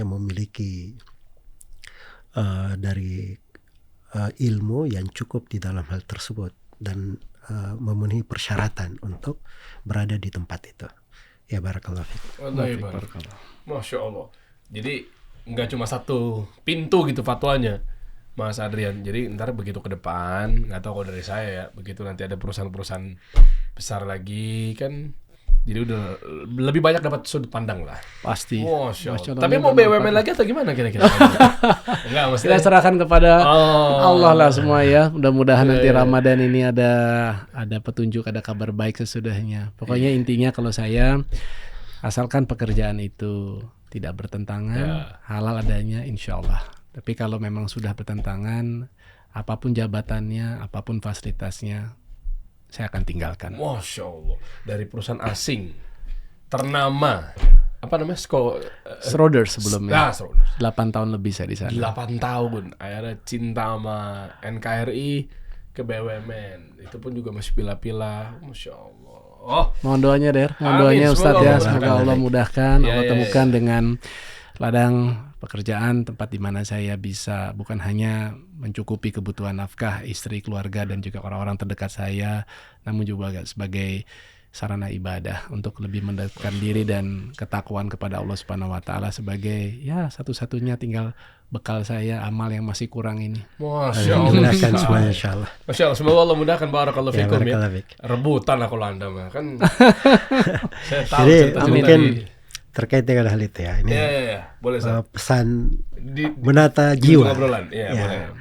memiliki dari ilmu yang cukup di dalam hal tersebut dan memenuhi persyaratan untuk berada di tempat itu. Ya, barakallahu fiik. Barakallah. Masya Allah. Jadi nggak cuma satu pintu gitu fatwanya, Mas Adrian. Jadi ntar begitu ke depan, nggak tahu kalau dari saya ya, begitu nanti ada perusahaan-perusahaan besar lagi kan, jadi udah lebih banyak dapat sudut pandang lah. Pasti. Masya Allah. Tapi mau BUMN lagi atau gimana kira-kira? Enggak, kita serahkan kepada Allah lah semua ya. Mudah-mudahan nanti Ramadan ini ada petunjuk, ada kabar baik sesudahnya. Pokoknya intinya kalau saya, asalkan pekerjaan itu tidak bertentangan, halal adanya, insya Allah. Tapi kalau memang sudah bertentangan, apapun jabatannya, apapun fasilitasnya, saya akan tinggalkan. Masya Allah. Dari perusahaan asing ternama, apa namanya, Schroeder sebelumnya. Schroeder. 8 tahun lebih saya di sana. 8 tahun. Akhirnya cinta sama NKRI ke BUMN. Itu pun juga masih pila-pila. Masya Allah. Oh, mohon doanya Der, mohon doanya Ustadz ya, semoga Allah mudahkan, Allah temukan dengan ladang pekerjaan tempat di mana saya bisa bukan hanya mencukupi kebutuhan nafkah istri, keluarga dan juga orang-orang terdekat saya, namun juga sebagai sarana ibadah untuk lebih mendekatkan diri dan ketakwaan kepada Allah Subhanahu wa taala sebagai ya satu-satunya tinggal bekal saya amal yang masih kurang ini. Masya Allah. Mudahkan semuanya insyaallah. Masya Allah, semoga Allah mudahkan, barakallahu fikum ya. Barakallahu fiik. Rebutan aku Anda mah kan. Saya tahu. Jadi mungkin terkait dengan hal itu ya. Ini ya. Boleh pesan menata jiwa. Obrolan. Ya. Boleh.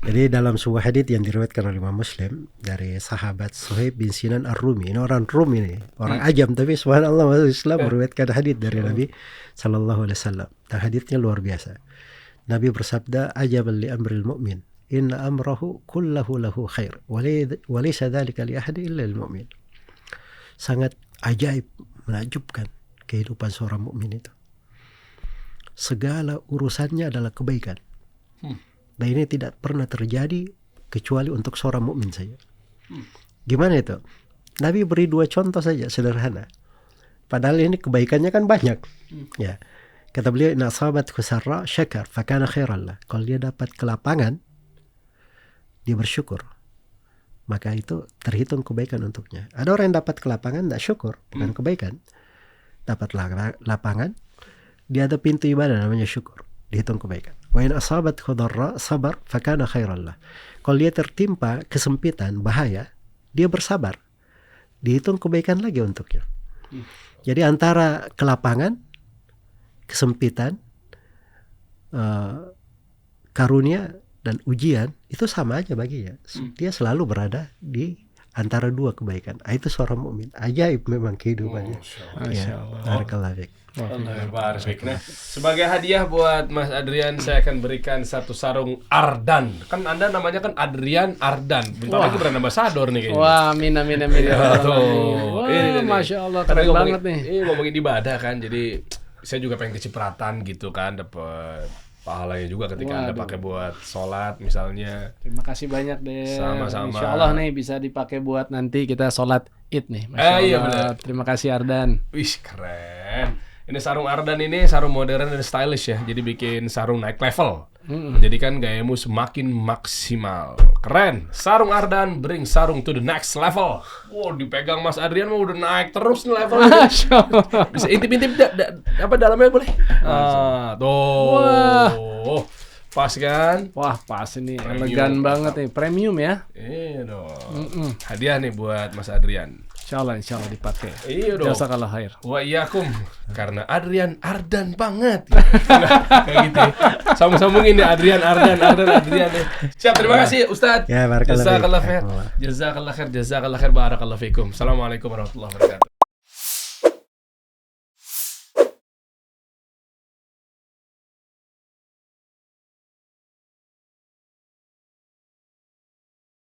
Jadi dalam sebuah hadits yang diriwayatkan oleh Imam Muslim dari sahabat Suhaib bin Sinan Ar-Rumi, ini orang Rum ini, orang Ajam tapi subhanallah masuk Islam, meriwayatkan hadits dari Nabi sallallahu alaihi wasallam. Dan haditsnya luar biasa. Nabi bersabda, "Ajaban li amril mu'min, inna amrahu kullahu lahu khair, wa laysa dzalika li ahadin illa lil mu'min." Sangat ajaib, menakjubkan kehidupan seorang mukmin itu. Segala urusannya adalah kebaikan. Dan ini tidak pernah terjadi kecuali untuk seorang mukmin saja. Gimana itu? Nabi beri 2 contoh saja sederhana. Padahal ini kebaikannya kan banyak. Ya. Kata beliau, "Inna asabathu sarra syakar fakana khairan lah." Kalau dia dapat kelapangan, dia bersyukur. Maka itu terhitung kebaikan untuknya. Ada orang yang dapat kelapangan tidak syukur, bukan kebaikan. Dapat lapangan, dia ada pintu ibadah namanya syukur, dihitung kebaikan. Wa in asabathu dharra sabar fakana khairan lah. Kalau dia tertimpa kesempitan, bahaya, dia bersabar, dihitung kebaikan lagi untuknya. Jadi antara kelapangan, kesempitan, karunia dan ujian itu sama aja baginya. Dia selalu berada di antara 2 kebaikan. Itu seorang mukmin. Ajaib memang kehidupannya. Barakallahu fiik. Nah, sebagai hadiah buat Mas Adrian, saya akan berikan 1 sarung Ardan. Kan Anda namanya kan Adrian Ardan. Bentar lagi brand ambassador nih kayaknya. Wah, amin. Wah, Masya Allah, keren banget nih. Ini ngomongin ibadah kan, jadi saya juga pengen kecipratan gitu kan, dapat pahalanya juga ketika Anda pakai buat sholat misalnya. Terima kasih banyak deh. Sama-sama. Insya Allah nih bisa dipakai buat nanti kita sholat Id nih. Masya Allah. Iya benar. Terima kasih Ardan. Wih, keren. Ini sarung Ardan ini sarung modern dan stylish ya. Jadi bikin sarung naik level. Menjadikan gayamu semakin maksimal. Keren. Sarung Ardan bring sarung to the next level. Wow, dipegang Mas Adrian mau udah naik terus nih levelnya. Bisa intip-intip apa dalamnya boleh? Tuh. Wah. Pas kan? Wah, pas ini. Premium. Elegan banget nih. Premium ya. Iya dong. Hadiah nih buat Mas Adrian. Insya Allah dipakai. Iya dong. Jazakallah khair. Wa iyyakum. Karena Adrian Ardan banget. Kayak gitu. Sambung-sambungin ya Adrian ya. Siap, terima kasih Ustadz. Ya, barakallahu fiik. Jazakallah khair. Barakallahu fikum. Assalamualaikum warahmatullahi wabarakatuh.